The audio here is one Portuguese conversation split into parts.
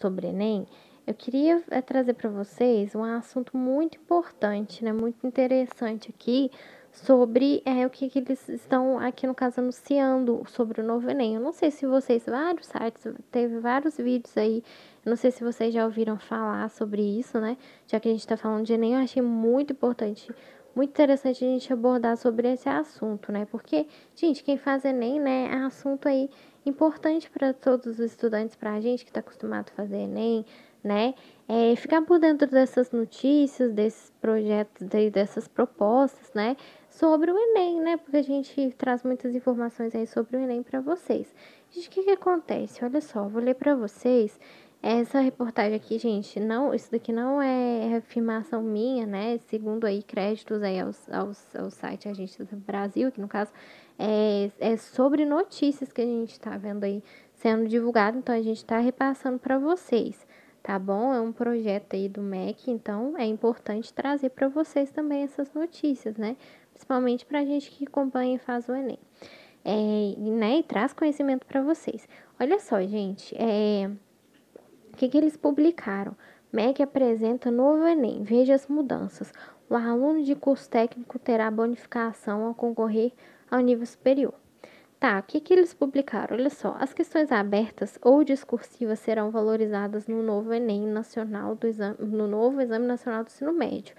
sobre Enem, eu queria trazer para vocês um assunto muito importante, né, muito interessante aqui, sobre o que eles estão aqui no caso anunciando sobre o novo Enem. Eu não sei se vocês, vários sites, teve vários vídeos aí, eu não sei se vocês já ouviram falar sobre isso, né? Já que a gente está falando de Enem, eu achei muito importante, muito interessante a gente abordar sobre esse assunto, né? Porque, gente, quem faz Enem, né, é assunto aí importante para todos os estudantes, para a gente que está acostumado a fazer Enem, né? Ficar por dentro dessas notícias, desses projetos, dessas propostas, né? Sobre o Enem, né? Porque a gente traz muitas informações aí sobre o Enem para vocês. Gente, o que acontece? Olha só, vou ler para vocês essa reportagem aqui, gente. Não, isso daqui não é afirmação minha, né? Segundo aí créditos aí ao site Agência do Brasil, que no caso é sobre notícias que a gente está vendo aí sendo divulgado, então a gente está repassando para vocês, tá bom? É um projeto aí do MEC, então é importante trazer para vocês também essas notícias, né? Principalmente para a gente que acompanha e faz o Enem. Né? E traz conhecimento para vocês. Olha só, gente, o que eles publicaram? MEC apresenta novo Enem. Veja as mudanças. O aluno de curso técnico terá bonificação ao concorrer ao nível superior. Tá, o que eles publicaram? Olha só, as questões abertas ou discursivas serão valorizadas no novo Enem nacional no novo Exame Nacional do Ensino Médio.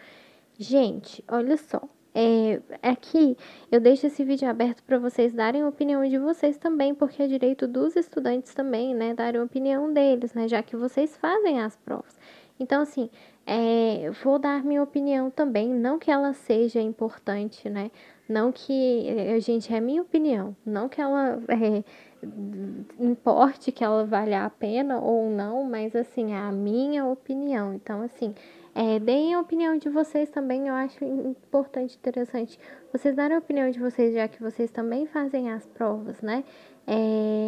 Gente, olha só, aqui eu deixo esse vídeo aberto para vocês darem a opinião de vocês também, porque é direito dos estudantes também, né, darem a opinião deles, né, já que vocês fazem as provas. Então, assim, vou dar minha opinião também, não que ela seja importante, né, não que, gente, é minha opinião, não que ela importe, que ela valha a pena ou não, mas, assim, é a minha opinião. Então, assim, deem a opinião de vocês também, eu acho importante, interessante vocês darem a opinião de vocês, já que vocês também fazem as provas, né?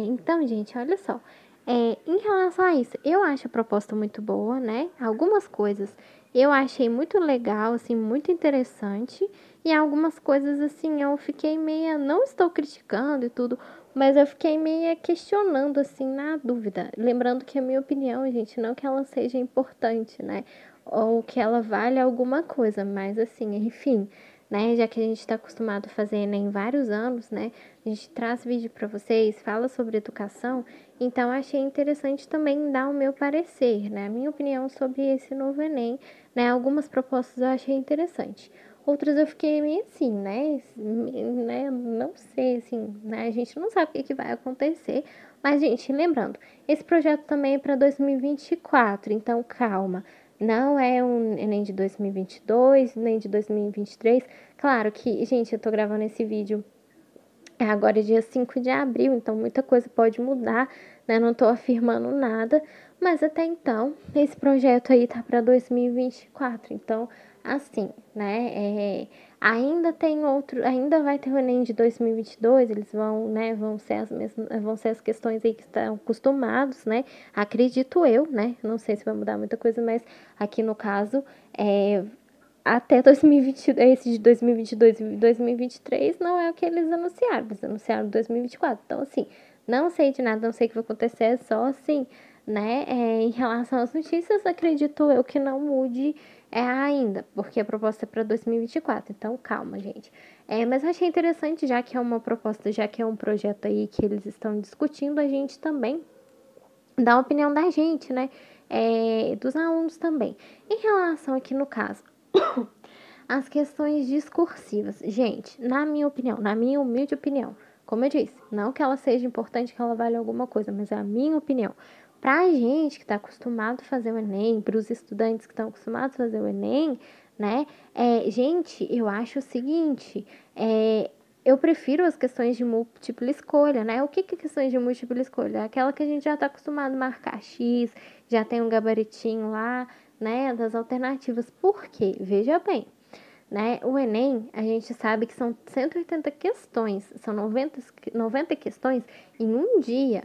Então, gente, olha só. Em relação a isso, eu acho a proposta muito boa, né? Algumas coisas eu achei muito legal, assim, muito interessante. E algumas coisas, assim, eu fiquei meia. Não estou criticando e tudo, mas eu fiquei meio questionando, assim, na dúvida. Lembrando que a minha opinião, gente, não que ela seja importante, né? Ou que ela vale alguma coisa, mas assim, enfim, né? Já que a gente está acostumado a fazer Enem vários anos, né? A gente traz vídeo para vocês, fala sobre educação, então achei interessante também dar o meu parecer, né? A minha opinião sobre esse novo Enem, né? Algumas propostas eu achei interessante. Outras eu fiquei meio assim, né? Não sei, assim, né? A gente não sabe o que vai acontecer. Mas, gente, lembrando, esse projeto também é para 2024, então calma. Não é um nem de 2022, nem de 2023. Claro que, gente, eu tô gravando esse vídeo agora é dia 5 de abril, então muita coisa pode mudar, né? Não tô afirmando nada, mas até então, esse projeto aí tá para 2024. Então, assim, né? Ainda tem outro, ainda vai ter o Enem de 2022, eles vão, né? Vão ser as questões aí que estão acostumados, né? Acredito eu, né? Não sei se vai mudar muita coisa, mas aqui no caso, até 2020, esse de 2022 e 2023 não é o que eles anunciaram 2024. Então, assim, não sei de nada, não sei o que vai acontecer, é só assim, né? Em relação às notícias, acredito eu que não mude ainda, porque a proposta é para 2024. Então, calma, gente. Mas eu achei interessante, já que é uma proposta, já que é um projeto aí que eles estão discutindo, a gente também dá a opinião da gente, né? Dos alunos também. Em relação aqui no caso as questões discursivas. Gente, na minha opinião, na minha humilde opinião, como eu disse, não que ela seja importante, que ela valha alguma coisa, mas é a minha opinião. Pra gente que está acostumado a fazer o Enem, para os estudantes que estão acostumados a fazer o Enem, né? Gente, eu acho o seguinte, eu prefiro as questões de múltipla escolha, né? O que é questões de múltipla escolha? Aquela que a gente já está acostumado a marcar X, já tem um gabaritinho lá, né? Das alternativas. Por quê? Veja bem, né? O Enem, a gente sabe que são 180 questões, são 90 questões em um dia.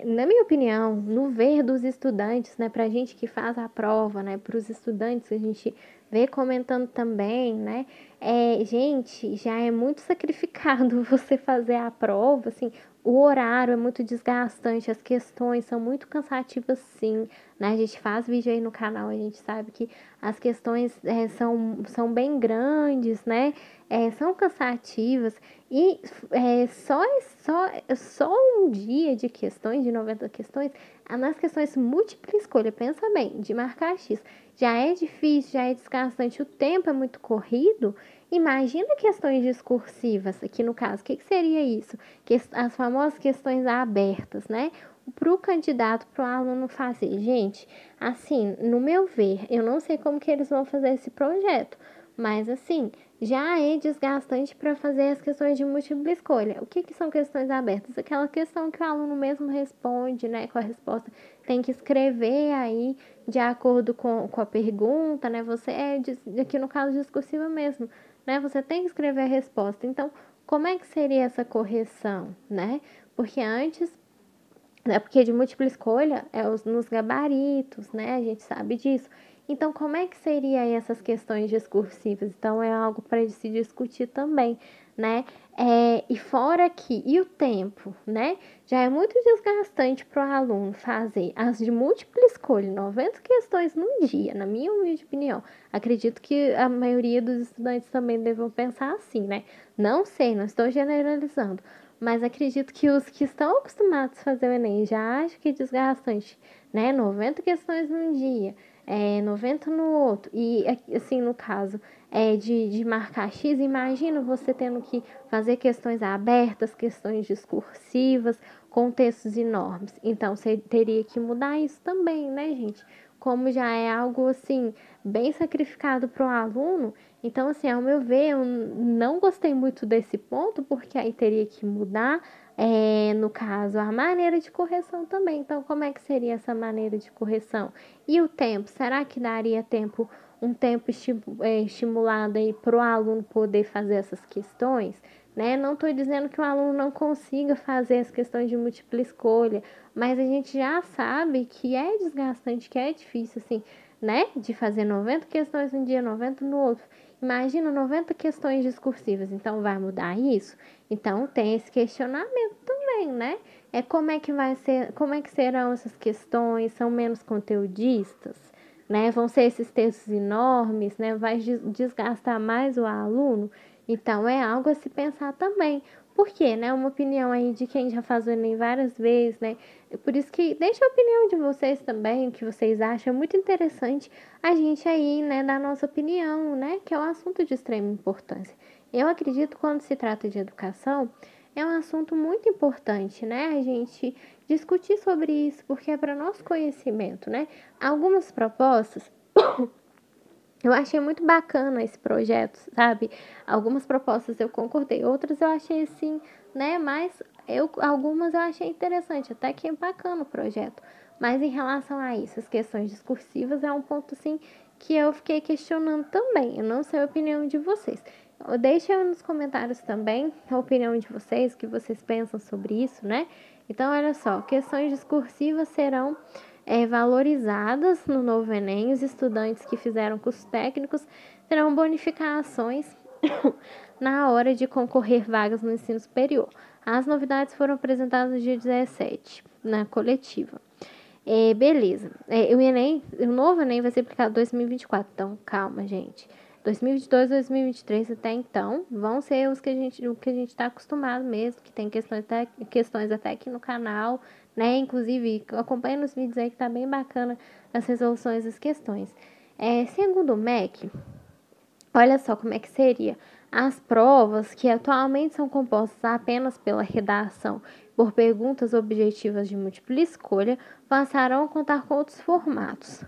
Na minha opinião, no ver dos estudantes, né, para a gente que faz a prova, né, para os estudantes, a gente vê comentando também, né, gente, já é muito sacrificado você fazer a prova, assim, o horário é muito desgastante, as questões são muito cansativas, sim, né? A gente faz vídeo aí no canal, a gente sabe que as questões são bem grandes, né? São cansativas e só um dia de questões, de 90 questões, nas questões múltipla escolha, pensa bem, de marcar X, já é difícil, já é desgastante, o tempo é muito corrido. Imagina questões discursivas, aqui no caso, o que seria isso? As famosas questões abertas, né? Para o candidato, para o aluno fazer. Gente, assim, no meu ver, eu não sei como que eles vão fazer esse projeto, mas assim, já é desgastante para fazer as questões de múltipla escolha. O que são questões abertas? Aquela questão que o aluno mesmo responde, né, com a resposta, tem que escrever aí de acordo com a pergunta, né? Você aqui no caso discursiva mesmo, né? Você tem que escrever a resposta. Então, como é que seria essa correção, né? Porque antes, porque de múltipla escolha é nos gabaritos, né? A gente sabe disso. Então, como é que seria aí essas questões discursivas? Então, é algo para se discutir também, né? E fora que, e o tempo, né? Já é muito desgastante para o aluno fazer as de múltipla escolha, 90 questões num dia, na minha humilde opinião. Acredito que a maioria dos estudantes também devam pensar assim, né? Não sei, não estou generalizando. Mas acredito que os que estão acostumados a fazer o Enem já acham que é desgastante, né? 90 questões num dia, 90 no outro. E, assim, no caso de marcar X, imagina você tendo que fazer questões abertas, questões discursivas, com textos enormes. Então, você teria que mudar isso também, né, gente? Como já é algo, assim, bem sacrificado para o aluno, então, assim, ao meu ver, eu não gostei muito desse ponto, porque aí teria que mudar, no caso, a maneira de correção também. Então, como é que seria essa maneira de correção? E o tempo? Será que daria tempo, um tempo estimulado aí para o aluno poder fazer essas questões? Né? Não estou dizendo que o aluno não consiga fazer as questões de múltipla escolha, mas a gente já sabe que é desgastante, que é difícil, assim, né? De fazer 90 questões um dia, 90 no outro. Imagina 90 questões discursivas, então vai mudar isso? Então tem esse questionamento também, né? Como é que vai ser, como é que serão essas questões? São menos conteudistas, né? Vão ser esses textos enormes, né? Vai desgastar mais o aluno? Então é algo a se pensar também. Por quê, né? Uma opinião aí de quem já faz o Enem várias vezes, né? Por isso que deixa a opinião de vocês também, o que vocês acham. É muito interessante a gente aí, né, dar nossa opinião, né? Que é um assunto de extrema importância. Eu acredito que quando se trata de educação, é um assunto muito importante, né? A gente discutir sobre isso, porque é para nosso conhecimento, né? Algumas propostas eu achei muito bacana esse projeto, sabe? Algumas propostas eu concordei, outras eu achei assim, né? Mas algumas eu achei interessante, até que é bacana o projeto. Mas em relação a isso, as questões discursivas é um ponto assim que eu fiquei questionando também. Eu não sei a opinião de vocês. Deixa aí nos comentários também a opinião de vocês, o que vocês pensam sobre isso, né? Então, olha só, questões discursivas serão valorizadas no novo Enem. Os estudantes que fizeram cursos técnicos terão bonificações na hora de concorrer vagas no ensino superior. As novidades foram apresentadas no dia 17, na coletiva. Beleza. O novo Enem vai ser aplicado em 2024, então calma, gente. 2022, 2023 até então vão ser o que a gente está acostumado mesmo, que tem questões até aqui no canal, né? Inclusive, acompanha nos vídeos aí que tá bem bacana as resoluções das questões. Segundo o MEC, olha só como é que seria. As provas, que atualmente são compostas apenas pela redação por perguntas objetivas de múltipla escolha, passarão a contar com outros formatos,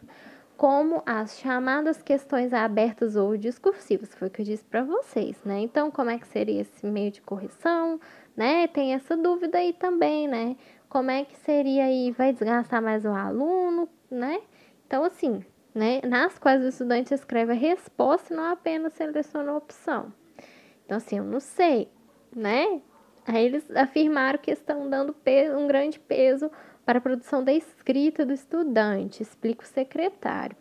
como as chamadas questões abertas ou discursivas, foi o que eu disse para vocês, né? Então, como é que seria esse meio de correção, né? Tem essa dúvida aí também, né? Como é que seria aí, vai desgastar mais o aluno, né? Então, assim, né? Nas quais o estudante escreve a resposta e não apenas seleciona a opção. Então, assim, eu não sei, né? Aí eles afirmaram que estão dando um grande peso para a produção da escrita do estudante, explica o secretário.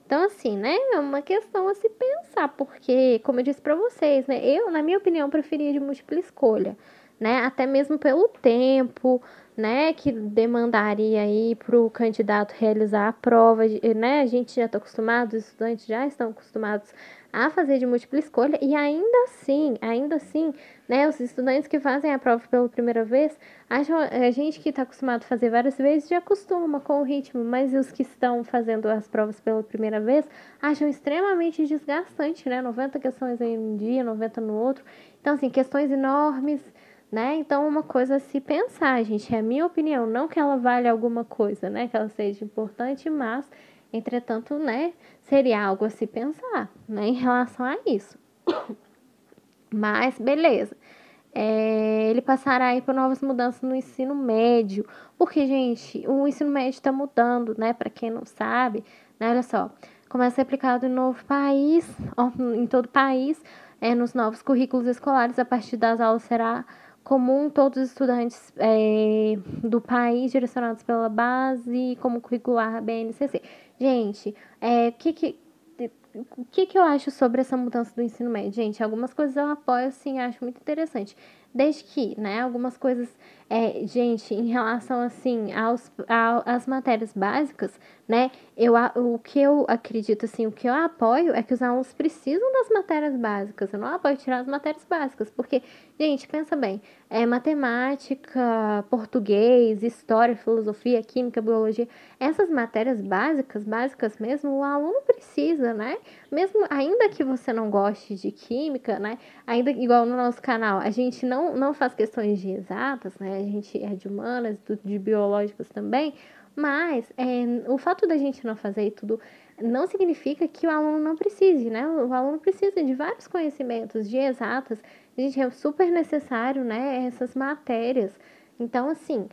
Então, assim, né, é uma questão a se pensar, porque, como eu disse para vocês, né, eu, na minha opinião, preferia de múltipla escolha, né? Até mesmo pelo tempo, né, que demandaria aí para o candidato realizar a prova, né? A gente já está acostumado, os estudantes já estão acostumados a fazer de múltipla escolha e ainda assim, né, os estudantes que fazem a prova pela primeira vez, acham, a gente que está acostumado a fazer várias vezes já acostuma com o ritmo, mas os que estão fazendo as provas pela primeira vez acham extremamente desgastante, né? 90 questões em um dia, 90 no outro. Então, assim, questões enormes, né? Então, uma coisa a se pensar, gente, é a minha opinião, não que ela valha alguma coisa, né? Que ela seja importante, mas, entretanto, né, seria algo a se pensar, né, em relação a isso. Mas, beleza. Ele passará aí por novas mudanças no ensino médio, porque, gente, o ensino médio está mudando, né? Para quem não sabe, né? Olha só, começa a ser aplicado em novo país, em todo o país, nos novos currículos escolares, a partir das aulas será comum todos os estudantes do país direcionados pela base como curricular BNCC. Gente, o que eu acho sobre essa mudança do ensino médio? Gente, algumas coisas eu apoio, assim, acho muito interessante. Desde que, né, algumas coisas, gente, em relação, assim, às matérias básicas, né, o que eu acredito, assim, o que eu apoio é que os alunos precisam das matérias básicas. Eu não apoio tirar as matérias básicas, porque, gente, pensa bem, matemática, português, história, filosofia, química, biologia, essas matérias básicas mesmo, o aluno precisa, né? Mesmo, ainda que você não goste de química, né? Ainda igual no nosso canal, a gente não faz questões de exatas, né? A gente é de humanas, de biológicas também, mas o fato da gente não fazer tudo não significa que o aluno não precise, né? O aluno precisa de vários conhecimentos, de exatas, gente, é super necessário, né? Essas matérias. Então, assim,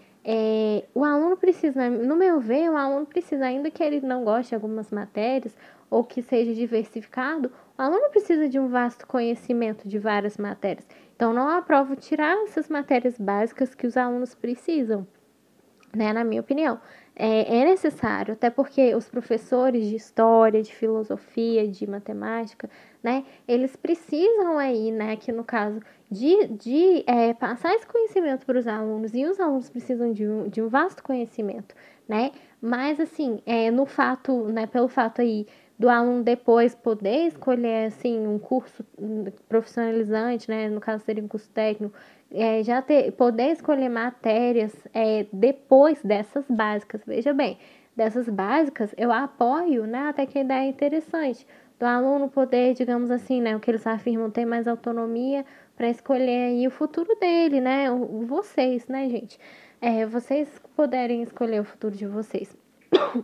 o aluno precisa, né? No meu ver, o aluno precisa, ainda que ele não goste de algumas matérias, ou que seja diversificado, o aluno precisa de um vasto conhecimento de várias matérias. Então, não aprovo tirar essas matérias básicas que os alunos precisam, né? Na minha opinião. É necessário, até porque os professores de história, de filosofia, de matemática, né? Eles precisam aí, né? Aqui no caso, de passar esse conhecimento para os alunos, e os alunos precisam de um vasto conhecimento, né? Mas, assim, no fato, né? Pelo fato aí do aluno depois poder escolher, assim, um curso profissionalizante, né? No caso, seria um curso técnico, poder escolher matérias depois dessas básicas. Veja bem, dessas básicas eu apoio, né? Até que a ideia é interessante. Do aluno poder, digamos assim, né? O que eles afirmam, ter mais autonomia para escolher aí o futuro dele, né? Vocês, né, gente? Vocês poderem escolher o futuro de vocês.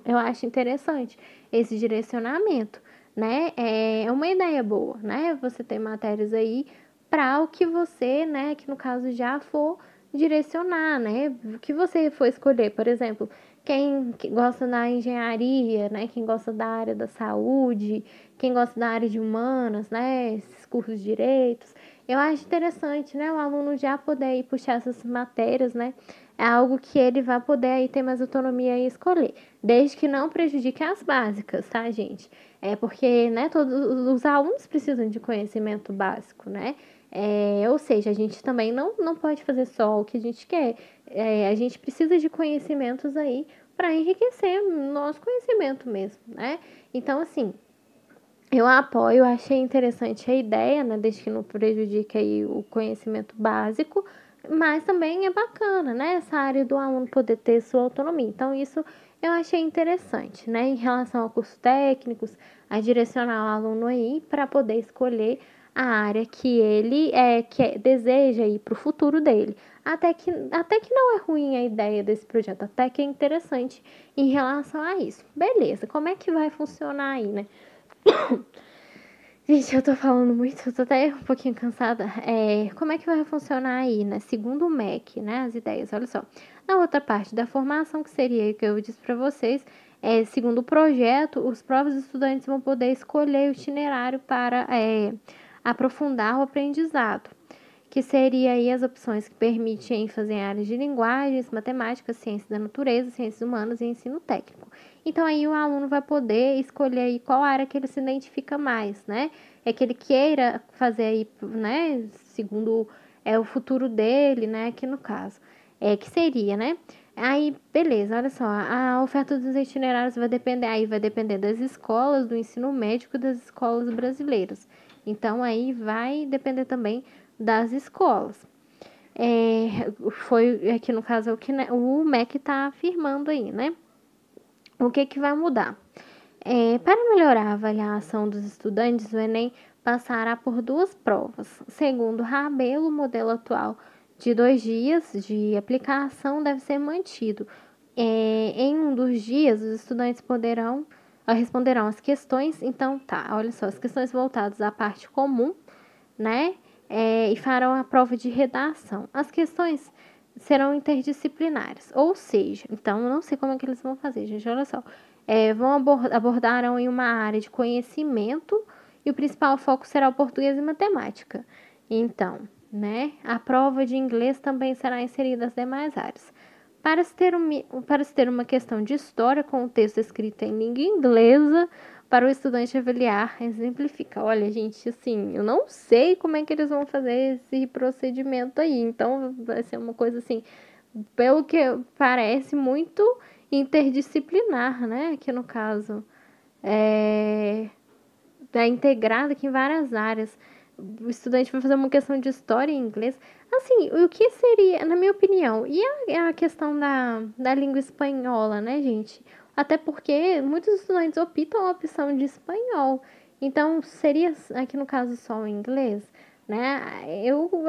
Eu acho interessante esse direcionamento, né? É uma ideia boa, né? Você ter matérias aí para o que você, né, que no caso já for direcionar, né? O que você for escolher, por exemplo, quem gosta da engenharia, né? Quem gosta da área da saúde, quem gosta da área de humanas, né? Esses cursos de direitos. Eu acho interessante, né? O aluno já poder ir puxar essas matérias, né? É algo que ele vai poder aí ter mais autonomia e escolher, desde que não prejudique as básicas, tá, gente? Porque, né, todos os alunos precisam de conhecimento básico, né? Ou seja, a gente também não pode fazer só o que a gente quer. A gente precisa de conhecimentos aí para enriquecer o nosso conhecimento mesmo, né? Então, assim, eu apoio, achei interessante a ideia, né? Desde que não prejudique aí o conhecimento básico, mas também é bacana, né? Essa área do aluno poder ter sua autonomia. Então, isso eu achei interessante, né? Em relação ao curso técnicos, a direcionar o aluno aí para poder escolher a área que ele deseja ir para o futuro dele. Até que não é ruim a ideia desse projeto, até que é interessante em relação a isso. Beleza, como é que vai funcionar aí, né? Gente, eu tô falando muito, eu tô até um pouquinho cansada. Como é que vai funcionar aí, né? Segundo o MEC, né? As ideias, olha só. Na outra parte da formação, que seria que eu disse para vocês, segundo o projeto, os próprios estudantes vão poder escolher o itinerário para aprofundar o aprendizado, que seria aí as opções que permitem ênfase em áreas de linguagens, matemática, ciências da natureza, ciências humanas e ensino técnico. Então, aí o aluno vai poder escolher aí qual área que ele se identifica mais, né? É que ele queira fazer aí, né, segundo o futuro dele, né, aqui no caso, que seria, né? Aí, beleza, olha só, a oferta dos itinerários vai depender das escolas, do ensino médico das escolas brasileiras. Então, aí vai depender também das escolas. Foi aqui no caso o que o MEC está afirmando aí, né? O que vai mudar? Para melhorar a avaliação dos estudantes, o Enem passará por 2 provas. Segundo Rabelo, o modelo atual de 2 dias de aplicação deve ser mantido. Em um dos dias, os estudantes responderão as questões. Então, tá, olha só, as questões voltadas à parte comum, né? E farão a prova de redação. As questões serão interdisciplinares, ou seja, então eu não sei como é que eles vão fazer, gente, olha só. Abordarão em uma área de conhecimento e o principal foco será o português e matemática. Então, né, a prova de inglês também será inserida nas demais áreas. Para se ter uma questão de história com o texto escrito em língua inglesa, para o estudante avaliar, exemplifica. Olha, gente, assim, eu não sei como é que eles vão fazer esse procedimento aí. Então, vai ser uma coisa assim, pelo que parece, muito interdisciplinar, né? Que no caso é integrado aqui em várias áreas. O estudante vai fazer uma questão de história em inglês. Assim, o que seria, na minha opinião, e a questão da língua espanhola, né, gente? Até porque muitos estudantes optam a opção de espanhol. Então, seria aqui no caso só o inglês, né?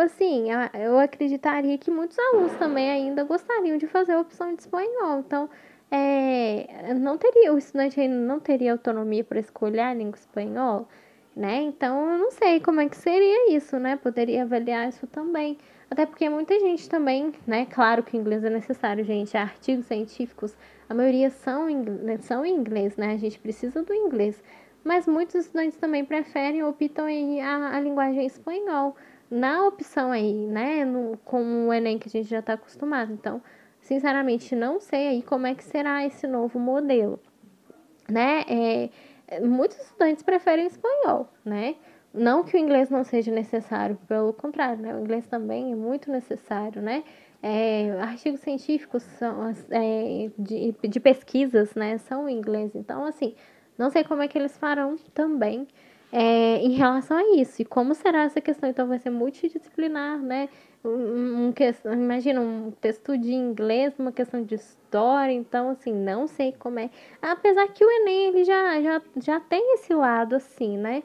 Assim, eu acreditaria que muitos alunos também ainda gostariam de fazer a opção de espanhol. Então, o estudante ainda não teria autonomia para escolher a língua espanhola, né? Então, eu não sei como é que seria isso, né? Poderia avaliar isso também. Até porque muita gente também, né? Claro que o inglês é necessário, gente. Artigos científicos, a maioria são em inglês, né? A gente precisa do inglês. Mas muitos estudantes também preferem, optam em a linguagem espanhol. Na opção aí, né? Com o Enem que a gente já está acostumado. Então, sinceramente, não sei aí como é que será esse novo modelo, né? Muitos estudantes preferem espanhol, né? Não que o inglês não seja necessário, pelo contrário, né? O inglês também é muito necessário, né? Artigos científicos de pesquisas, né? São em inglês. Então, assim, não sei como é que eles farão também em relação a isso. E como será essa questão? Então, vai ser multidisciplinar, né? Imagina um texto de inglês, uma questão de história. Então, assim, não sei como é. Apesar que o Enem, ele já tem esse lado, assim, né?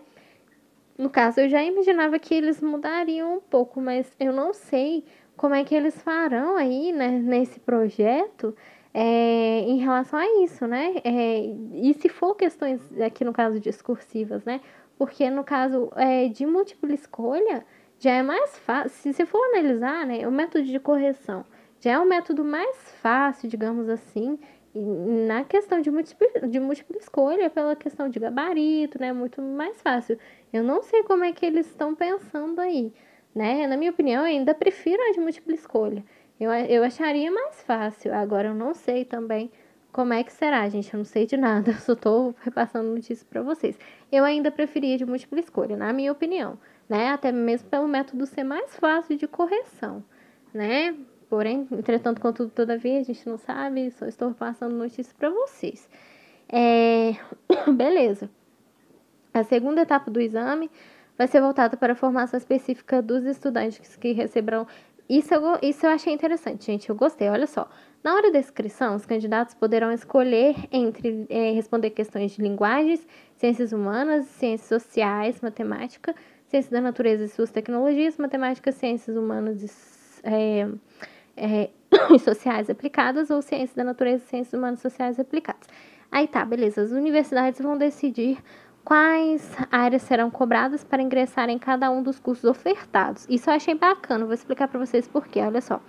No caso, eu já imaginava que eles mudariam um pouco, mas eu não sei como é que eles farão aí, né, nesse projeto em relação a isso, né? E se for questões, aqui no caso, discursivas, né? Porque no caso de múltipla escolha, já é mais fácil. Se você for analisar, né, o método de correção já é o método mais fácil, digamos assim, na questão de múltipla escolha, pela questão de gabarito, né? Muito mais fácil. Eu não sei como é que eles estão pensando aí, né? Na minha opinião, eu ainda prefiro a de múltipla escolha. Eu acharia mais fácil. Agora, eu não sei também como é que será, gente. Eu não sei de nada. Eu só tô repassando notícias para vocês. Eu ainda preferia de múltipla escolha, na minha opinião, né? Até mesmo pelo método ser mais fácil de correção, né? Porém, entretanto, contudo, todavia, a gente não sabe, só estou passando notícias para vocês. Beleza. A segunda etapa do exame vai ser voltada para a formação específica dos estudantes que receberão. Isso eu achei interessante, gente. Eu gostei. Olha só. Na hora da inscrição, os candidatos poderão escolher entre responder questões de linguagens, ciências humanas, ciências sociais, matemática, ciências da natureza e suas tecnologias, matemática, ciências humanas e sociais aplicadas ou ciências da natureza e ciências humanas e sociais aplicadas. Aí tá, beleza. As universidades vão decidir quais áreas serão cobradas para ingressar em cada um dos cursos ofertados. Isso eu achei bacana, vou explicar para vocês por quê. Olha só.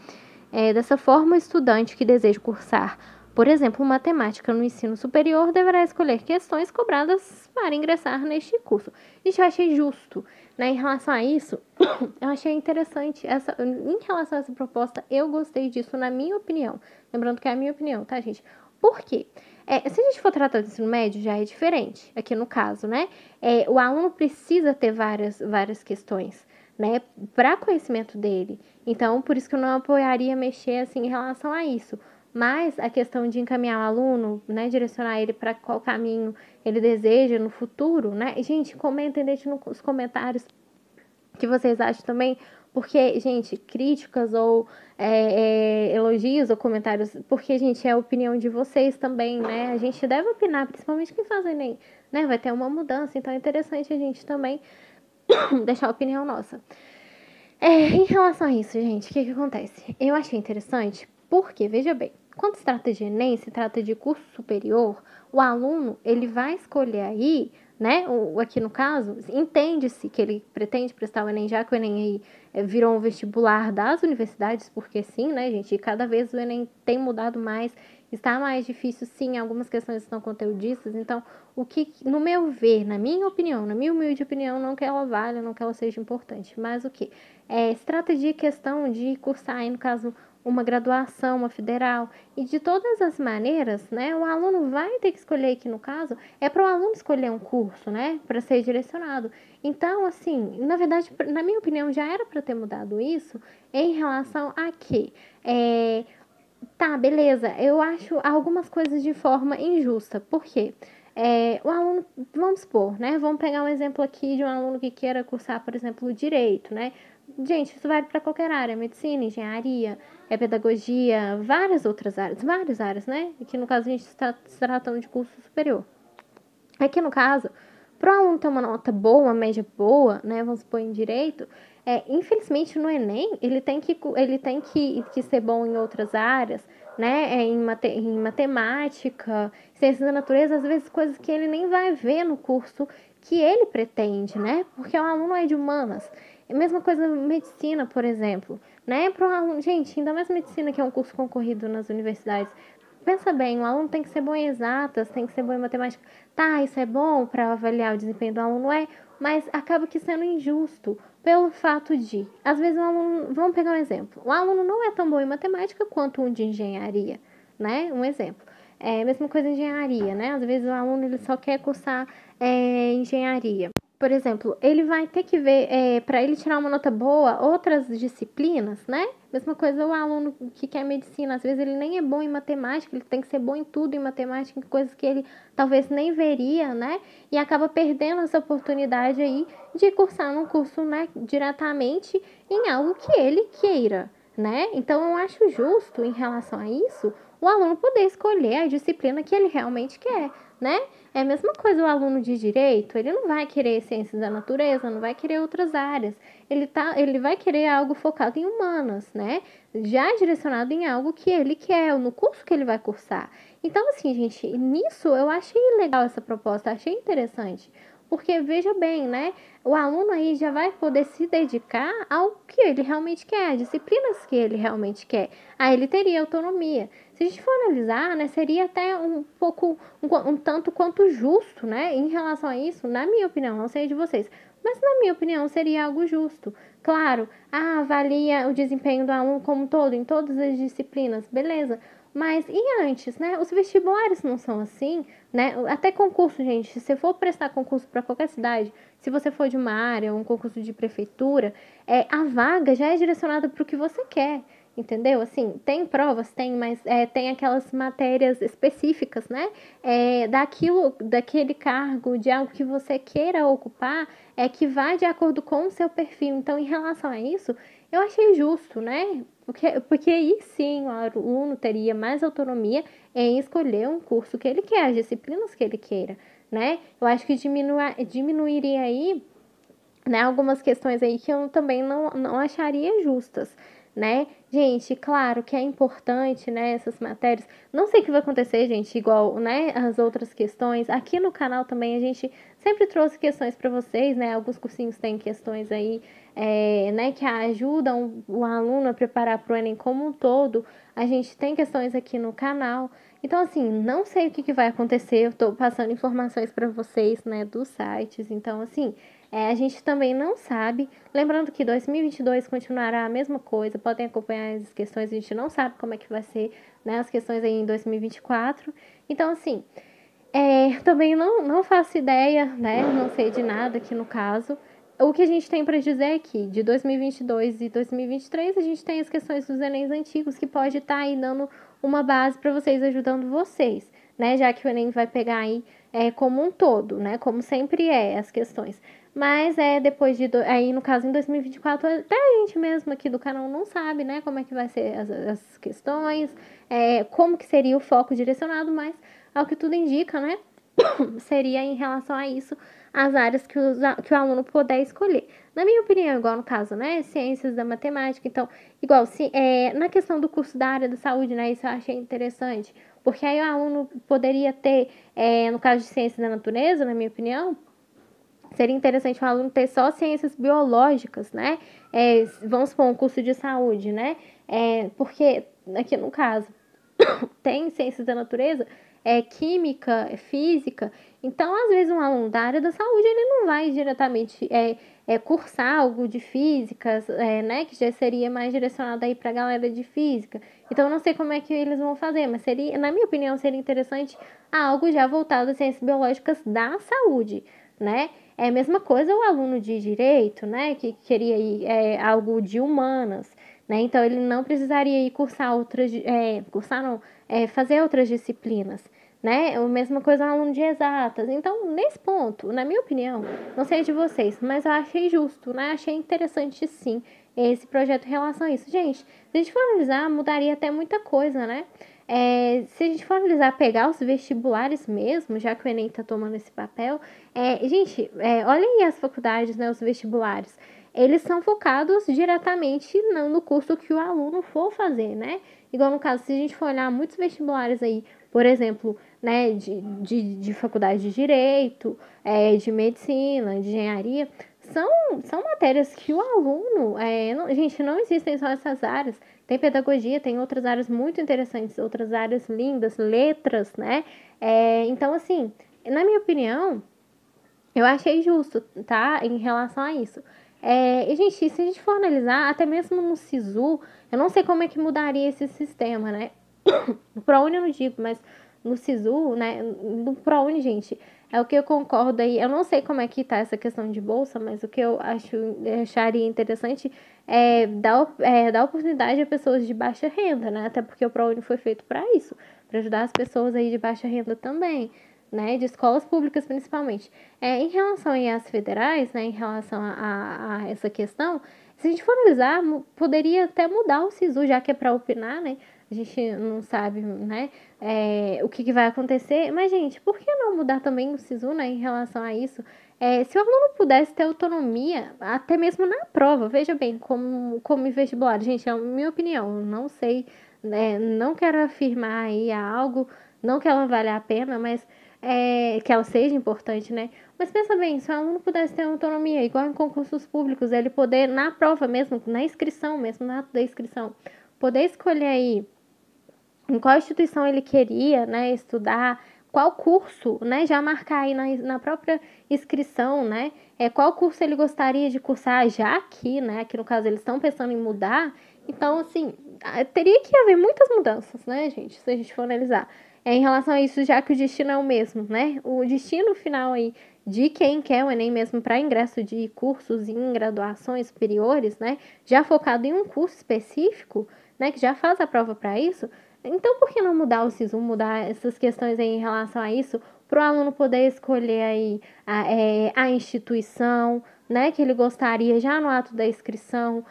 Dessa forma, o estudante que deseja cursar, por exemplo, matemática no ensino superior, deverá escolher questões cobradas para ingressar neste curso. Isso eu achei justo, né? Em relação a isso, eu achei interessante. Em relação a essa proposta, eu gostei disso, na minha opinião. Lembrando que é a minha opinião, tá, gente? Por quê? Se a gente for tratar do ensino médio, já é diferente, aqui no caso, né? O aluno precisa ter várias questões, né, para conhecimento dele. Então, por isso que eu não apoiaria mexer assim em relação a isso. Mas a questão de encaminhar o aluno, né, direcionar ele para qual caminho ele deseja no futuro, né? Gente, comentem, deixem nos comentários o que vocês acham também, porque, gente, críticas ou elogios ou comentários, porque, gente, é a opinião de vocês também, né? A gente deve opinar, principalmente quem faz Enem, né? Vai ter uma mudança, então é interessante a gente também deixar a opinião nossa. Em relação a isso, gente, o que acontece? Eu achei interessante porque, veja bem, quando se trata de Enem, se trata de curso superior, o aluno, ele vai escolher aí, né, aqui no caso, entende-se que ele pretende prestar o Enem, já que o Enem aí virou um vestibular das universidades, porque sim, né, gente, e cada vez o Enem tem mudado mais, está mais difícil, sim, algumas questões estão conteudistas, então, o que, no meu ver, na minha opinião, na minha humilde opinião, não que ela valha, não que ela seja importante, mas o que? Se trata de questão de cursar, aí, no caso, uma graduação, uma federal, e de todas as maneiras, né, o aluno vai ter que escolher aqui no caso, é para o aluno escolher um curso, né, para ser direcionado. Então, assim, na verdade, na minha opinião, já era para ter mudado isso em relação a que, tá, beleza, eu acho algumas coisas de forma injusta, por quê? O aluno, vamos supor, né? Vamos pegar um exemplo aqui de um aluno que queira cursar, por exemplo, o direito, né? Gente, isso vale para qualquer área, medicina, engenharia, pedagogia, várias áreas, né? Aqui no caso a gente está se tratando de curso superior. Aqui no caso, para o aluno ter uma nota boa, uma média boa, né? Vamos supor em direito, infelizmente no Enem ele tem que ser bom em outras áreas, né? Em matemática, ciências da natureza, às vezes coisas que ele nem vai ver no curso que ele pretende, né? Porque o aluno é de humanas. É a mesma coisa medicina, por exemplo, né? Para o aluno, gente, ainda mais medicina, que é um curso concorrido nas universidades. Pensa bem, o aluno tem que ser bom em exatas, tem que ser bom em matemática. Tá, isso é bom para avaliar o desempenho do aluno, mas acaba que sendo injusto pelo fato de, às vezes o aluno, vamos pegar um exemplo, o aluno não é tão bom em matemática quanto um de engenharia, né? Um exemplo. É a mesma coisa em engenharia, né? Às vezes o aluno ele só quer cursar engenharia. Por exemplo, ele vai ter que ver, para ele tirar uma nota boa, outras disciplinas, né? Mesma coisa o aluno que quer medicina, às vezes ele nem é bom em matemática, ele tem que ser bom em tudo em matemática, em coisas que ele talvez nem veria, né? E acaba perdendo essa oportunidade aí de cursar num curso, né, diretamente em algo que ele queira, né? Então eu acho justo em relação a isso o aluno poder escolher a disciplina que ele realmente quer, né? É a mesma coisa o aluno de direito, ele não vai querer ciências da natureza, não vai querer outras áreas. Ele vai querer algo focado em humanas, né? Já direcionado em algo que ele quer, no curso que ele vai cursar. Então, assim, gente, nisso eu achei legal essa proposta, achei interessante. Porque, veja bem, né? O aluno aí já vai poder se dedicar ao que ele realmente quer, às disciplinas que ele realmente quer. Aí ele teria autonomia. Se a gente for analisar, né, seria até um pouco, um tanto quanto justo, né, em relação a isso, na minha opinião, não sei de vocês, mas na minha opinião seria algo justo. Claro, avalia o desempenho do aluno como um todo, em todas as disciplinas, beleza. Mas e antes, né? Os vestibulares não são assim, né? Até concurso, gente, se você for prestar concurso para qualquer cidade, se você for de uma área, um concurso de prefeitura, a vaga já é direcionada para o que você quer. Entendeu? Assim, tem provas, tem, mas tem aquelas matérias específicas, né? Daquele cargo, de algo que você queira ocupar, que vai de acordo com o seu perfil. Então, em relação a isso, eu achei justo, né? Porque aí sim o aluno teria mais autonomia em escolher um curso que ele quer, as disciplinas que ele queira, né? Eu acho que diminuiria aí, né, algumas questões aí que eu também não acharia justas, né? Gente, claro que é importante, né, essas matérias. Não sei o que vai acontecer, gente, igual, né, as outras questões. Aqui no canal também a gente sempre trouxe questões para vocês, né? Alguns cursinhos têm questões aí, né, que ajudam o aluno a preparar para o Enem como um todo. A gente tem questões aqui no canal. Então, assim, não sei o que vai acontecer. Eu tô passando informações para vocês, né, dos sites. Então, assim, a gente também não sabe. Lembrando que 2022 continuará a mesma coisa. Podem acompanhar as questões. A gente não sabe como é que vai ser, né, as questões aí em 2024. Então, assim, também não faço ideia, né? Não sei de nada aqui no caso. o que a gente tem para dizer é que de 2022 e 2023 a gente tem as questões dos Enems antigos que pode estar aí dando uma base para vocês, ajudando vocês, né? Já que o Enem vai pegar aí como um todo, né? Como sempre as questões. Mas depois aí no caso em 2024, até a gente mesmo aqui do canal não sabe, né? Como é que vai ser as questões, como que seria o foco direcionado, mas ao que tudo indica, né? Seria em relação a isso, as áreas que o aluno puder escolher. Na minha opinião, igual no caso, né, ciências da matemática, então, igual, na questão do curso da área da saúde, né, isso eu achei interessante, porque aí o aluno poderia ter, no caso de ciências da natureza, na minha opinião, seria interessante o aluno ter só ciências biológicas, né, vamos supor, um curso de saúde, né, porque aqui no caso, tem ciências da natureza, química, física. Então, às vezes, um aluno da área da saúde, ele não vai diretamente cursar algo de física, né, que já seria mais direcionado aí para a galera de física. Então, não sei como é que eles vão fazer, mas seria, na minha opinião, seria interessante algo já voltado às ciências biológicas da saúde, né? É a mesma coisa o aluno de direito, né, que queria ir algo de humanas, né? Então, ele não precisaria ir cursar cursar não, fazer outras disciplinas, né? A mesma coisa um aluno de exatas. Então, nesse ponto, na minha opinião, não sei de vocês, mas eu achei justo, né? Achei interessante, sim, esse projeto em relação a isso. Gente, se a gente for analisar, mudaria até muita coisa, né? Se a gente for analisar, pegar os vestibulares mesmo, já que o Enem está tomando esse papel, gente, olha aí as faculdades, né, os vestibulares, eles são focados diretamente no curso que o aluno for fazer, né? Igual no caso, se a gente for olhar muitos vestibulares aí, por exemplo, né, de faculdade de Direito, de Medicina, de Engenharia, são matérias que o aluno, gente, não existem só essas áreas, tem pedagogia, tem outras áreas muito interessantes, outras áreas lindas, letras, né? Então, assim, na minha opinião, eu achei justo, tá? Em relação a isso. E, gente, se a gente for analisar, até mesmo no SISU, eu não sei como é que mudaria esse sistema, né? No ProUni eu não digo, mas no SISU, né? No ProUni, gente, é o que eu concordo aí. Eu não sei como é que tá essa questão de bolsa, mas o que eu acharia interessante dar oportunidade a pessoas de baixa renda, né? Até porque o ProUni foi feito para isso, para ajudar as pessoas aí de baixa renda também, né? De escolas públicas principalmente. Em relação aí às federais, né? Em relação a essa questão, se a gente for analisar, poderia até mudar o SISU, já que é para opinar, né? A gente não sabe, né, o que vai acontecer. Mas, gente, por que não mudar também o SISU, né, em relação a isso? Se o aluno pudesse ter autonomia, até mesmo na prova, veja bem, como em vestibular. Gente, é a minha opinião, não sei, né, não quero afirmar aí algo, não que ela valha a pena, mas que ela seja importante, né? Mas pensa bem, se o aluno pudesse ter autonomia, igual em concursos públicos, ele poder, na prova mesmo, na inscrição mesmo, na ato da inscrição, poder escolher aí em qual instituição ele queria, né, estudar, qual curso, né, já marcar aí na própria inscrição, né, qual curso ele gostaria de cursar já aqui, né, aqui no caso eles estão pensando em mudar, então, assim, teria que haver muitas mudanças, né, gente, se a gente for analisar. Em relação a isso, já que o destino é o mesmo, né, o destino final aí de quem quer o Enem mesmo para ingresso de cursos em graduações superiores, né, já focado em um curso específico, né, que já faz a prova para isso. Então, por que não mudar o SISU, mudar essas questões aí em relação a isso, para o aluno poder escolher aí a instituição, né, que ele gostaria já no ato da inscrição,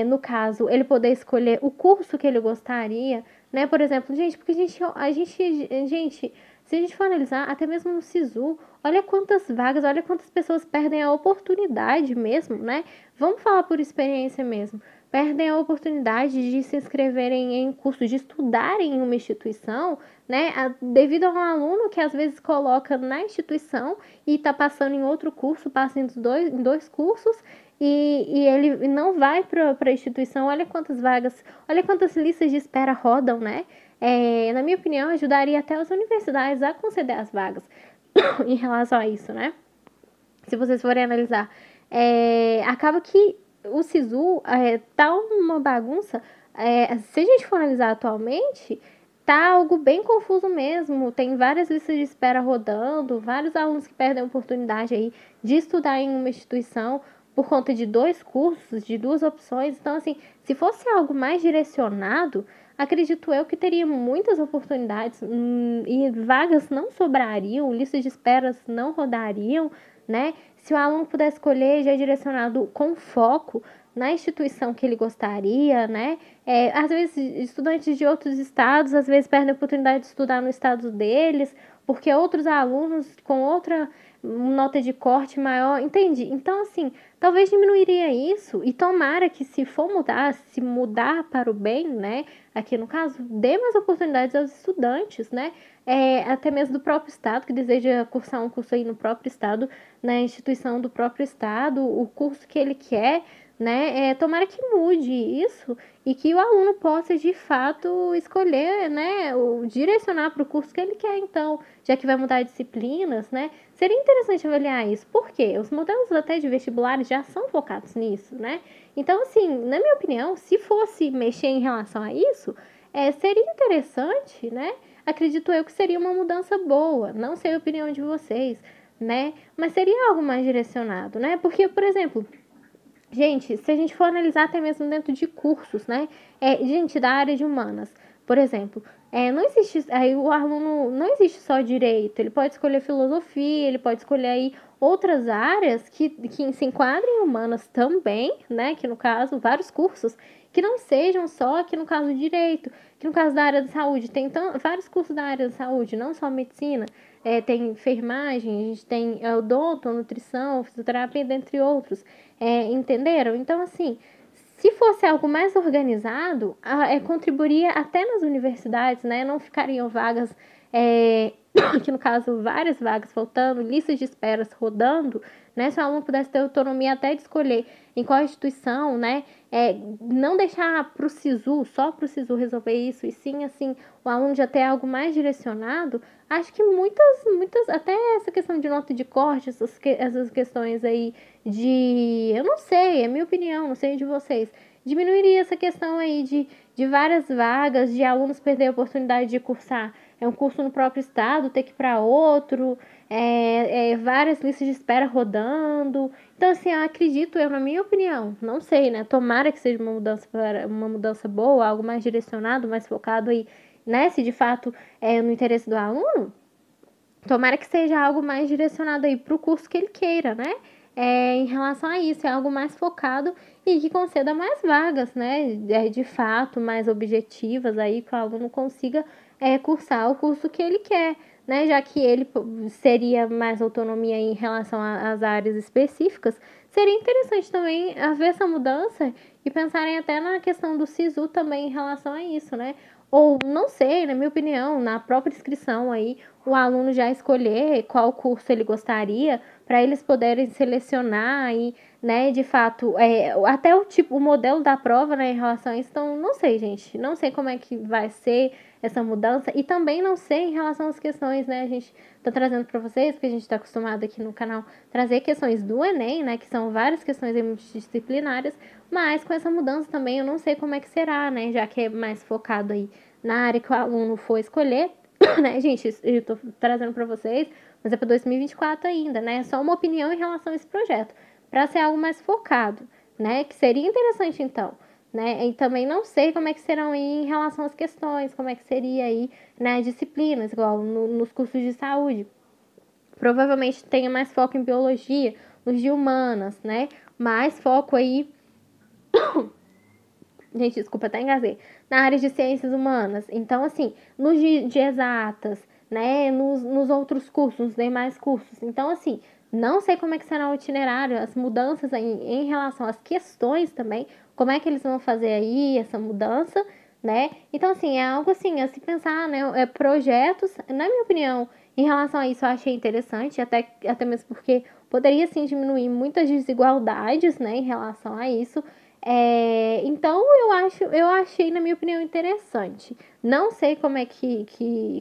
no caso, ele poder escolher o curso que ele gostaria, né, por exemplo, gente, porque gente, se a gente for analisar, até mesmo no SISU, olha quantas vagas, olha quantas pessoas perdem a oportunidade mesmo, né, vamos falar por experiência mesmo, perdem a oportunidade de se inscreverem em curso, de estudarem em uma instituição, né, devido a um aluno que às vezes coloca na instituição e está passando em outro curso, passa em dois cursos e ele não vai para a instituição. Olha quantas vagas, olha quantas listas de espera rodam, né? Na minha opinião, ajudaria até as universidades a conceder as vagas em relação a isso, né? Se vocês forem analisar, acaba que o SISU tá uma bagunça. Se a gente for analisar atualmente, tá algo bem confuso mesmo. Tem várias listas de espera rodando, vários alunos que perdem a oportunidade aí de estudar em uma instituição por conta de 2 cursos, de 2 opções. Então, assim, se fosse algo mais direcionado, acredito eu que teria muitas oportunidades e vagas não sobrariam, listas de esperas não rodariam, né? Se o aluno pudesse escolher já direcionado com foco na instituição que ele gostaria, né? Às vezes, estudantes de outros estados, às vezes, perdem a oportunidade de estudar no estado deles, porque outros alunos com outra nota de corte maior, entende? Então, assim, talvez diminuiria isso, e tomara que se for mudar, se mudar para o bem, né? Aqui no caso, dê mais oportunidades aos estudantes, né? Até mesmo do próprio estado, que deseja cursar um curso aí no próprio estado, na instituição do próprio estado, o curso que ele quer, né? Tomara que mude isso e que o aluno possa de fato escolher, né? Direcionar para o curso que ele quer, então, já que vai mudar disciplinas, né? Seria interessante avaliar isso. Por quê? Os modelos até de vestibulares já são focados nisso, né? Então, assim, na minha opinião, se fosse mexer em relação a isso, seria interessante, né? Acredito eu que seria uma mudança boa. Não sei a opinião de vocês, né? Mas seria algo mais direcionado, né? Porque, por exemplo, gente, se a gente for analisar até mesmo dentro de cursos, né? Gente, da área de humanas, por exemplo, não existe, aí o aluno, não existe só direito, ele pode escolher filosofia, ele pode escolher aí outras áreas que se enquadrem em humanas também, né? Que no caso, vários cursos, que não sejam só aqui no caso direito, que no caso da área da saúde, tem vários cursos da área da saúde, não só medicina, tem enfermagem, a gente tem odonto, nutrição, fisioterapia, dentre outros. Entenderam? Então, assim, se fosse algo mais organizado, contribuiria até nas universidades, né? Não ficariam vagas, que no caso, várias vagas faltando, listas de esperas rodando, né? Se o aluno pudesse ter autonomia até de escolher em qual instituição, né? Não deixar para o SISU, só para o SISU resolver isso, e sim, assim, o aluno já ter algo mais direcionado. Acho que muitas, até essa questão de nota de corte, essas questões aí eu não sei, é minha opinião, não sei de vocês, diminuiria essa questão aí de várias vagas, de alunos perder a oportunidade de cursar um curso no próprio estado, ter que ir para outro, várias listas de espera rodando. Então, assim, eu acredito, na minha opinião, não sei, né? Tomara que seja uma mudança boa, algo mais direcionado, mais focado aí, né? Se de fato é no interesse do aluno, tomara que seja algo mais direcionado aí para o curso que ele queira, né? Em relação a isso, é algo mais focado e que conceda mais vagas, né? De fato, mais objetivas aí, que o aluno consiga cursar o curso que ele quer, né? Já que ele seria mais autonomia em relação às áreas específicas, seria interessante também haver essa mudança e pensarem até na questão do SISU também em relação a isso, né? Ou não sei, na minha opinião, na própria inscrição aí, o aluno já escolher qual curso ele gostaria, para eles poderem selecionar e, né, de fato, até o modelo da prova, né, em relação a isso. Então, não sei, gente, não sei como é que vai ser essa mudança e também não sei em relação às questões, né, a gente tá trazendo para vocês, porque a gente está acostumado aqui no canal trazer questões do Enem, né, que são várias questões multidisciplinares, mas com essa mudança também eu não sei como é que será, né, já que é mais focado aí na área que o aluno for escolher, né, gente, eu tô trazendo para vocês, mas é para 2024 ainda, né? É só uma opinião em relação a esse projeto, para ser algo mais focado, né? Que seria interessante então, né? E também não sei como é que serão aí em relação às questões, como é que seria aí, né, disciplinas, igual nos cursos de saúde. Provavelmente tenha mais foco em biologia, nos de humanas, né? Mais foco aí, gente, desculpa, até engasguei, na área de ciências humanas. Então, assim, nos de exatas, né, nos outros cursos, nos demais cursos. Então, assim, não sei como é que será o itinerário, as mudanças em relação às questões também, como é que eles vão fazer aí essa mudança, né? Então, assim, é algo assim, a se pensar, né, projetos, na minha opinião, em relação a isso, eu achei interessante, até mesmo porque poderia, sim, diminuir muitas desigualdades, né, em relação a isso. Então eu achei, na minha opinião, interessante. Não sei como é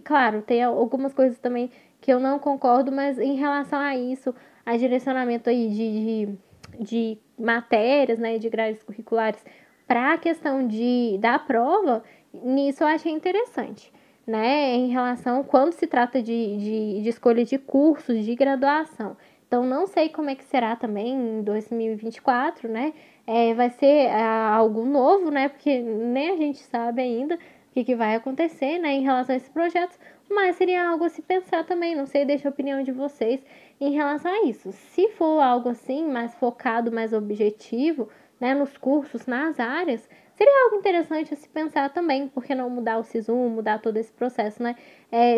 claro, tem algumas coisas também que eu não concordo, mas em relação a isso, a direcionamento aí de matérias, né, de grades curriculares para a questão da prova, nisso eu achei interessante. né, em relação quando se trata de escolha de cursos de graduação. Então, não sei como é que será também em 2024, né? Vai ser algo novo, né? Porque nem a gente sabe ainda o que vai acontecer, né, em relação a esses projetos, mas seria algo a se pensar também. Não sei, deixa a opinião de vocês em relação a isso. Se for algo assim, mais focado, mais objetivo, né, nos cursos, nas áreas, seria algo interessante a se pensar também, porque não mudar o SISU, mudar todo esse processo, né?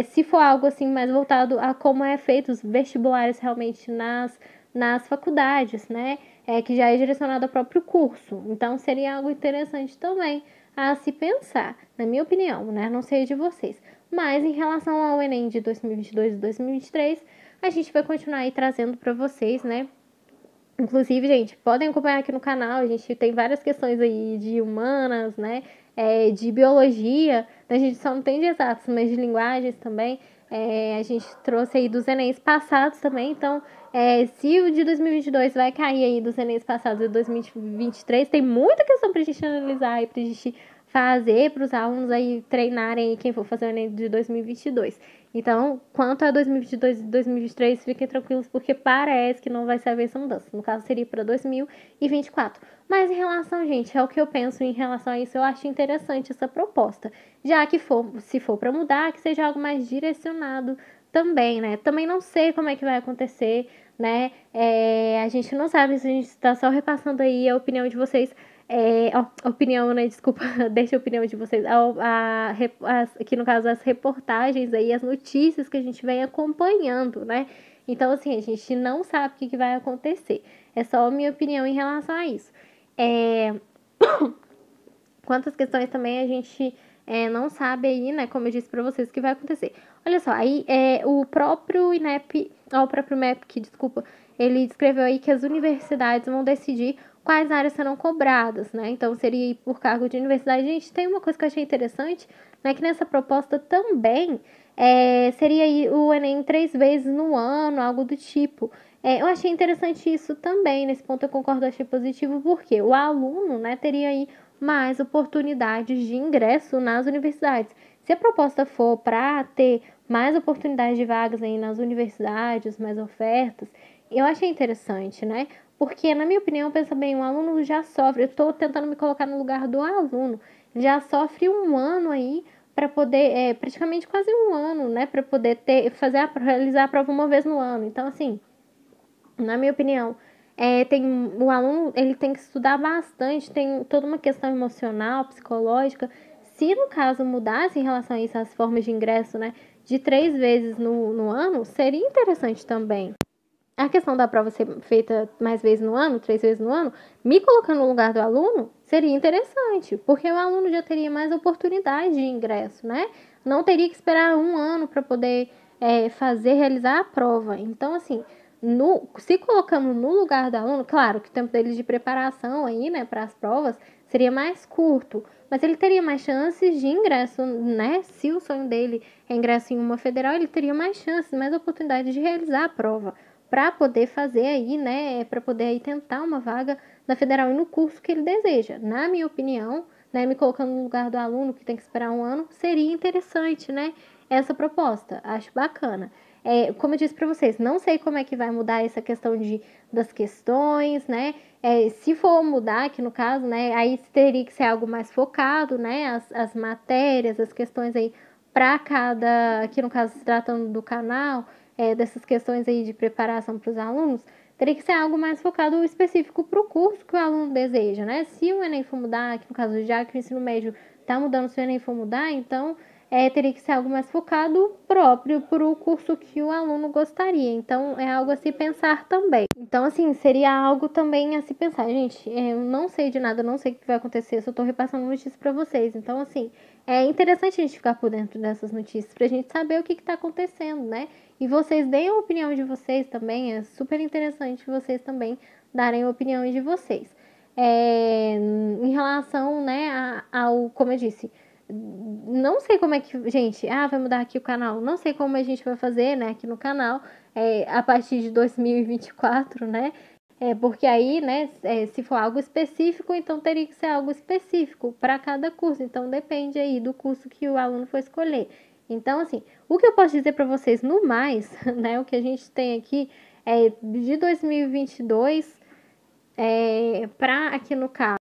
Se for algo assim mais voltado a como é feito os vestibulares realmente nas faculdades, né? Que já é direcionado ao próprio curso. Então, seria algo interessante também a se pensar, na minha opinião, né? Não sei de vocês. Mas em relação ao Enem de 2022 e 2023, a gente vai continuar aí trazendo para vocês, né? Inclusive, gente, podem acompanhar aqui no canal, a gente tem várias questões aí de humanas, né? De biologia, a gente só não tem de exatos, mas de linguagens também. A gente trouxe aí dos Enems passados também, então, se o de 2022 vai cair aí dos Enems passados e 2023, tem muita questão pra gente analisar aí, pra gente fazer para os alunos aí treinarem quem for fazer o Enem de 2022. Então, quanto a 2022 e 2023, fiquem tranquilos, porque parece que não vai ser essa mudança. No caso, seria para 2024. Mas em relação, gente, é o que eu penso em relação a isso, eu acho interessante essa proposta. Já que se for para mudar, que seja algo mais direcionado também, né? Também não sei como é que vai acontecer, né? A gente não sabe, se a gente está só repassando aí a opinião de vocês. A opinião, né? Desculpa, deixa a opinião de vocês. Aqui no caso, as reportagens aí, as notícias que a gente vem acompanhando, né? Então, assim, a gente não sabe o que vai acontecer. É só a minha opinião em relação a isso. Quantas questões também a gente não sabe aí, né? Como eu disse pra vocês, o que vai acontecer. Olha só, aí o próprio INEP, o próprio MEP, desculpa, ele descreveu aí que as universidades vão decidir quais áreas serão cobradas, né? Então, seria por cargo de universidade. Gente, tem uma coisa que eu achei interessante, né? Que nessa proposta também seria aí o Enem 3 vezes no ano, algo do tipo. Eu achei interessante isso também, nesse ponto eu concordo, achei positivo, porque o aluno, né, teria aí mais oportunidades de ingresso nas universidades. Se a proposta for para ter mais oportunidades de vagas aí nas universidades, mais ofertas, eu achei interessante, né? Porque, na minha opinião, pensa bem, o aluno já sofre, eu estou tentando me colocar no lugar do aluno, já sofre um ano aí para poder, praticamente quase um ano, né, para poder realizar a prova uma vez no ano. Então, assim, na minha opinião, o aluno ele tem que estudar bastante, tem toda uma questão emocional, psicológica. Se no caso mudasse em relação a isso, as formas de ingresso, né, de 3 vezes no ano, seria interessante também. A questão da prova ser feita mais vezes no ano, 3 vezes no ano, me colocando no lugar do aluno, seria interessante, porque o aluno já teria mais oportunidade de ingresso, né? Não teria que esperar um ano para poder realizar a prova. Então, assim, se colocamos no lugar do aluno, claro que o tempo dele de preparação aí, né, para as provas seria mais curto, mas ele teria mais chances de ingresso, né? Se o sonho dele é ingresso em uma federal, ele teria mais chances, mais oportunidade de realizar a prova para poder fazer aí, né, para poder aí tentar uma vaga na federal e no curso que ele deseja. Na minha opinião, né, me colocando no lugar do aluno que tem que esperar um ano, seria interessante, né, essa proposta. Acho bacana. Como eu disse para vocês, não sei como é que vai mudar essa questão das questões, né? Se for mudar, aqui no caso, né, aí teria que ser algo mais focado, né? As matérias, as questões aí para cada, aqui no caso, se tratando do canal, dessas questões aí de preparação para os alunos, teria que ser algo mais focado específico para o curso que o aluno deseja, né? Se o Enem for mudar, aqui no caso, já que o ensino médio está mudando, se o Enem for mudar, então teria que ser algo mais focado próprio para o curso que o aluno gostaria. Então, é algo a se pensar também. Então, assim, seria algo também a se pensar. Gente, eu não sei de nada, não sei o que vai acontecer, só estou repassando notícias para vocês. Então, assim, é interessante a gente ficar por dentro dessas notícias para a gente saber o que está acontecendo, né? E vocês deem a opinião de vocês também, é super interessante vocês também darem a opinião de vocês. Em relação, né, como eu disse, não sei como é que, gente, vai mudar aqui o canal, não sei como a gente vai fazer, né, aqui no canal, a partir de 2024, né, porque aí, né, se for algo específico, então teria que ser algo específico para cada curso, então depende aí do curso que o aluno for escolher. Então, assim, o que eu posso dizer para vocês no mais, né, o que a gente tem aqui é de 2022 para aqui no caso